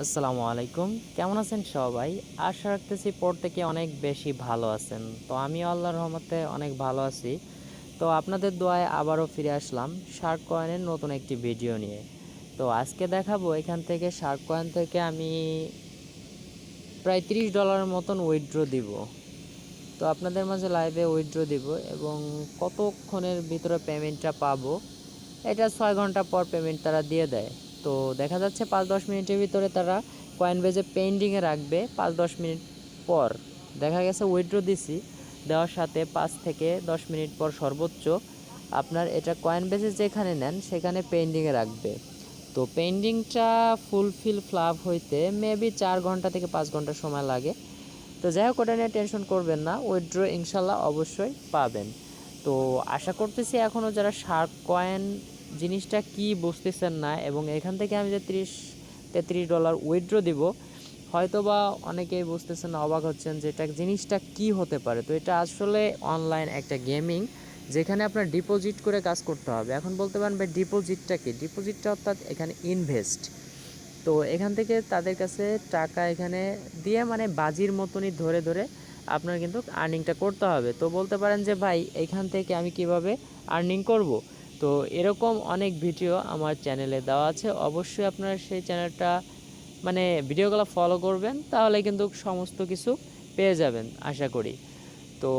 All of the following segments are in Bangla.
আসসালামু আলাইকুম। কেমন আছেন সবাই? আশা রাখতেছি প্রত্যেকে অনেক বেশি ভালো আছেন। তো আমিও আল্লাহর রহমতে অনেক ভালো আছি। তো আপনাদের দোয়ায় আবারও ফিরে আসলাম শার্ক কয়েনের নতুন একটি ভিডিও নিয়ে। তো আজকে দেখাবো এখান থেকে শার্ক কয়েন থেকে আমি প্রায় $30 মতন উইথড্র দিব। তো আপনাদের মাঝে লাইভে উইথড্র দিব এবং কতক্ষণের ভিতরে পেমেন্টটা পাবো, এটা 6 ঘন্টা পর পেমেন্ট তারা দিয়ে দেয়। তো দেখা যাচ্ছে 5-10 মিনিটের ভিতরে তারা কয়েন বেজে পেন্ডিংয়ে রাখবে। 5-10 মিনিট পর দেখা গেছে উইথড্র দিছি, দেওয়ার সাথে 5 থেকে 10 মিনিট পর সর্বোচ্চ আপনার এটা কয়েন বেজে যেখানে নেন সেখানে পেন্ডিংয়ে রাখবে। তো পেন্ডিংটা ফুলফিল ফ্লাপ হইতে মেবি 4 ঘন্টা থেকে 5 ঘন্টা সময় লাগে। তো যাই হোক, ওটা নিয়ে টেনশন করবেন না, উইথড্র ইনশাল্লাহ অবশ্যই পাবেন। তো আশা করতেছি এখনও যারা শার্ক কয়েন জিনিসটা কি বুঝতেছেন না এবং এখান থেকে আমি যে $30-33 উইথড্র দিব, হয়তো বা অনেকেই বুঝতেছেন না, অবাক হচ্ছেন যে এটা জিনিসটা কি হতে পারে। তো এটা আসলে অনলাইন একটা গেমিং, যেখানে আপনার ডিপোজিট করে কাজ করতে হবে। এখন বলতে পারেন ভাই ডিপোজিটটা কি? ডিপোজিটটা অর্থাৎ এখানে ইনভেস্ট। তো এখান থেকে তাদের কাছে টাকা এখানে দিয়ে মানে বাজির মতনই ধরে ধরে আপনার কিন্তু আর্নিংটা করতে হবে। তো বলতে পারেন যে ভাই এইখান থেকে আমি কিভাবে আর্নিং করব। তো এরকম অনেক ভিডিও আমার চ্যানেলে দেওয়া আছে, অবশ্যই আপনারা সেই চ্যানেলটা মানে ভিডিওগুলো ফলো করবেন, তাহলে কিন্তু সমস্ত কিছু পেয়ে যাবেন আশা করি। তো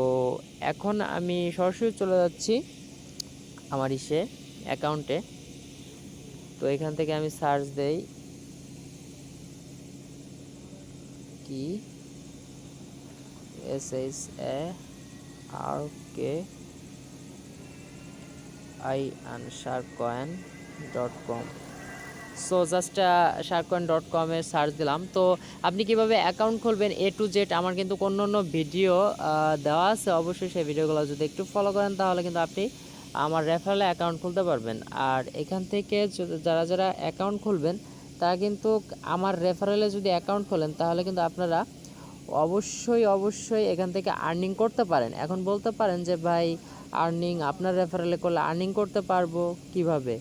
এখন আমি সরাসরি চলে যাচ্ছি আমার অ্যাকাউন্টে। তো এখান থেকে আমি সার্চ দেই কি SHARKIN sharkcoin.com। So just sharkcoin.com এ সার্চ দিলাম। তো আপনি কিভাবে অ্যাকাউন্ট খুলবেন এ টু জেড আমার কিন্তু অন্য অন্য ভিডিও দেওয়া আছে, অবশ্যই সেই ভিডিওগুলো যদি একটু ফলো করেন তাহলে কিন্তু আপনি আমার রেফারেলে অ্যাকাউন্ট খুলতে পারবেন। আর এখান থেকে যারা যারা অ্যাকাউন্ট খুলবেন তারা কিন্তু আমার রেফারেলে যদি অ্যাকাউন্ট খোলেন তাহলে কিন্তু আপনারা অবশ্যই এখান থেকে আর্নিং করতে পারেন। এখন বলতে পারেন যে ভাই আর্নিং আপনার রেফারেলে করলে আর্নিং করতে পারবো কিভাবে?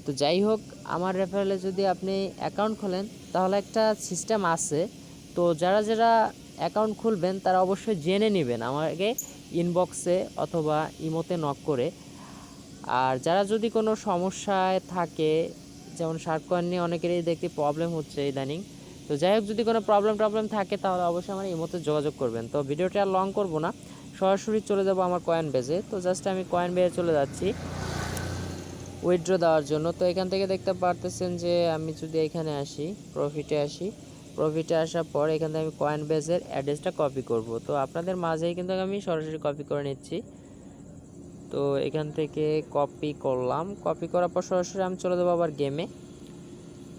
তো যাই হোক, আমার রেফারেলে যদি আপনি অ্যাকাউন্ট খোলেন তাহলে একটা সিস্টেম আছে। তো যারা যারা অ্যাকাউন্ট খুলবেন তারা অবশ্যই জেনে নেবেন আমাকে ইনবক্সে অথবা ইমোতে নক করে। আর যারা যদি কোনো সমস্যায় থাকে, যেমন শার্ক কয়েন নিয়ে অনেকেরই দেখতে প্রবলেম হচ্ছে ইদানিং, তো যাই হোক যদি কোনো প্রবলেম থাকে তাহলে অবশ্যই আমার ইমোতে যোগাযোগ করবেন। তো ভিডিওটা আর লং করব না, সরাসরি চলে যাব আমার কয়েন বেজে। তো জাস্ট আমি কয়েন বেজে চলে যাচ্ছি উইথড্র দেওয়ার জন্য। তো এখান থেকে দেখতে পারতেছেন যে আমি যদি এখানে আসি, প্রফিটে আসার পর এখান থেকে আমি কয়েন বেজের অ্যাড্রেসটা কপি করব। তো আপনাদের মাঝেই কিন্তু আমি সরাসরি কপি করে নিচ্ছি। তো এখান থেকে কপি করলাম, কপি করার পর সরাসরি আমি চলে যাবো আবার গেমে।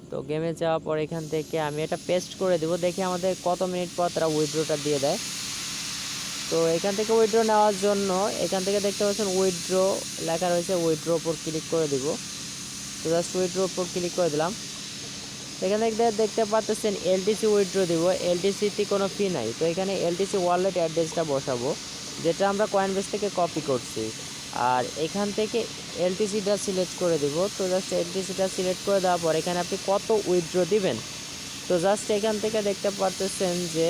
তো গেমে যাওয়ার পর এখান থেকে আমি এটা পেস্ট করে দেবো, দেখি আমাদের কত মিনিট পর তারা উইথড্রটা দিয়ে দেয়। তো এখান থেকে উইথড্র নেওয়ার জন্য এখান থেকে দেখতে পাচ্ছেন উইথড্র লেখা রয়েছে, উইথড্র উপর ক্লিক করে দিব। তো জাস্ট উইথড্র উপর ক্লিক করে দিলাম। এখানে দেখতে পাচ্ছেন এলটিসি উইথড্র দিব, এলটিসিতে কোনো ফি নাই। তো এখানে এলটিসি ওয়ালেট অ্যাড্রেসটা বসাবো, যেটা আমরা কয়েনবেস থেকে কপি করছি। আর এখান থেকে এলটিসিটা সিলেক্ট করে দিব। তো জাস্ট এলটিসিটা সিলেক্ট করে দেওয়ার পর এখানে আপনি কত উইথড্র দিবেন, তো জাস্ট এখান থেকে দেখতে পাচ্ছেন যে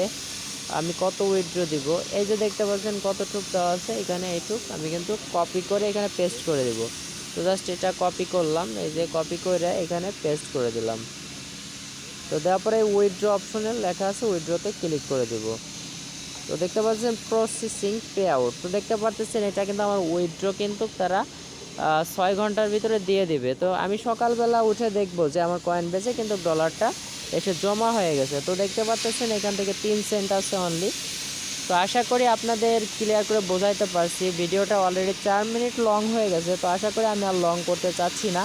আমি কত উইথড্র দিব। এই যে দেখতে পাচ্ছেন কতটুক দেওয়া আছে, এখানে এইটুক আমি কিন্তু কপি করে এখানে পেস্ট করে দিব। তো জাস্ট এটা কপি করলাম, এই যে কপি করে এখানে পেস্ট করে দিলাম। তো দেওয়ার পরে উইথড্র অপশনে লেখা আছে, উইথড্রতে ক্লিক করে দেব। তো দেখতে পাচ্ছেন প্রসেসিং পে আউট। তো দেখতে পাচ্ছেন এটা কিন্তু আমার উইথড্র কিন্তু তারা 6 ঘন্টার ভিতরে দিয়ে দিবে। তো আমি সকালবেলা উঠে দেখব যে আমার কয়েন বেচে কিন্তু ডলারটা এসে জমা হয়ে গেছে। তো দেখতে পাচ্ছেন এখান থেকে 3 সেন্ট আছে অনলি। তো আশা করি আপনাদের ক্লিয়ার করে বোঝাইতে পারছি। ভিডিওটা অলরেডি 4 মিনিট লং হয়ে গেছে, তো আশা করি আমি আর লং করতে চাচ্ছি না।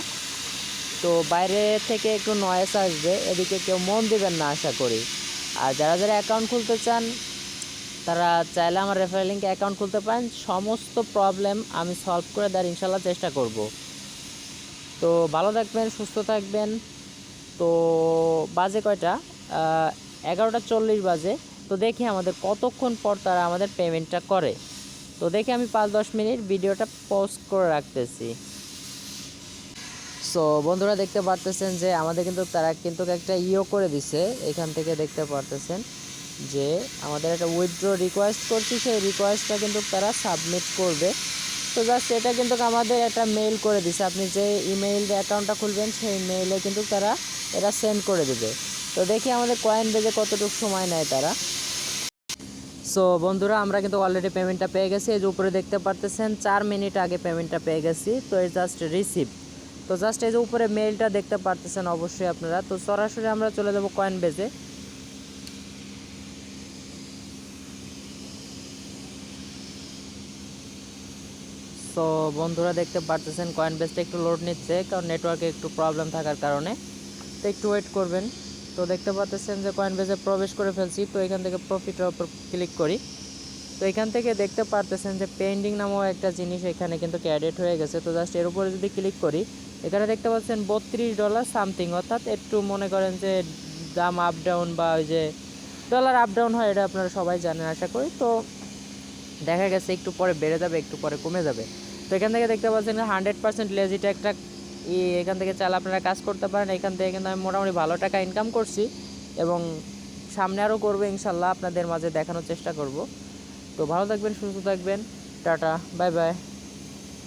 তো বাইরে থেকে একটু নয়েজ আসবে, এদিকে কেউ মন দিবেন না আশা করি। আর যারা যারা অ্যাকাউন্ট খুলতে চান তারা চাইলে আমার রেফারেল লিঙ্কে অ্যাকাউন্ট খুলতে পারেন। সমস্ত প্রবলেম আমি সলভ করে দেওয়ার ইনশাল্লাহ চেষ্টা করব। তো ভালো থাকবেন, সুস্থ থাকবেন। তো বাজে কয়টা? 11:40 বাজে। তো দেখি আমাদের কতক্ষণ পর তারা আমাদের পেমেন্টটা করে। তো দেখি আমি 5-10 মিনিট ভিডিওটা পজ করে রাখতেছি। সো বন্ধুরা দেখতে পারতেছেন যে আমাদের কিন্তু তারা কিন্তু একটা ইও করে দিছে, এখান থেকে দেখতে পারতেছেন যে আমাদের একটা উইথড্র রিকোয়েস্ট করছি, সেই রিকোয়েস্টটা কিন্তু তারা সাবমিট করবে। তো জাস্ট এটা কিন্তু আমাদের একটা মেইল করে দিছে, আপনি যে ইমেইল অ্যাকাউন্টটা খুলবেন সেই মেইলে কিন্তু তারা এটা সেন্ড করে দেবে। তো দেখি আমাদের কয়েন বেজে কতটুকু সময় নেয় তারা। সো বন্ধুরা আমরা কিন্তু অলরেডি পেমেন্টটা পেয়ে গেছি, এই যে উপরে দেখতে পারতেছেন 4 মিনিট আগে পেমেন্টটা পেয়ে গেছি। তো এই জাস্ট রিসিভ, তো জাস্ট এই যে উপরে মেইলটা দেখতে পারতেছেন অবশ্যই আপনারা। তো সরাসরি আমরা চলে যাব কয়েন বেজে। সো বন্ধুরা দেখতে পারতেছেন কয়েন বেজটা একটু লোড নিচ্ছে, কারণ নেটওয়ার্কে একটু প্রবলেম থাকার কারণে, তো একটু ওয়েট করবেন। তো দেখতে পাচ্ছেন যে কয়েন বেজে প্রবেশ করে ফেলছি। তো এখান থেকে প্রফিটের উপর ক্লিক করি। তো এখান থেকে দেখতে পারতেছেন যে পেন্ডিং নামও একটা জিনিস এখানে কিন্তু ক্যাডেট হয়ে গেছে। তো জাস্ট এর উপরে যদি ক্লিক করি, এখানে দেখতে পাচ্ছেন $32 সামথিং, অর্থাৎ একটু মনে করেন যে দাম আপ ডাউন বা ওই যে ডলার আপ ডাউন হয়, এটা আপনারা সবাই জানেন আশা করি। তো দেখা গেছে একটু পরে বেড়ে যাবে, একটু পরে কমে যাবে। তো এখান থেকে দেখতে পাচ্ছেন 100% লেজিটা একটা এখান থেকে চাইলে আপনারা কাজ করতে পারেন। এখান থেকে কিন্তু আমি মোটামুটি ভালো টাকা ইনকাম করছি এবং সামনে আরও করবো ইনশাল্লাহ, আপনাদের মাঝে দেখানোর চেষ্টা করব। তো ভালো থাকবেন, সুস্থ থাকবেন, টাটা, বাই বাই।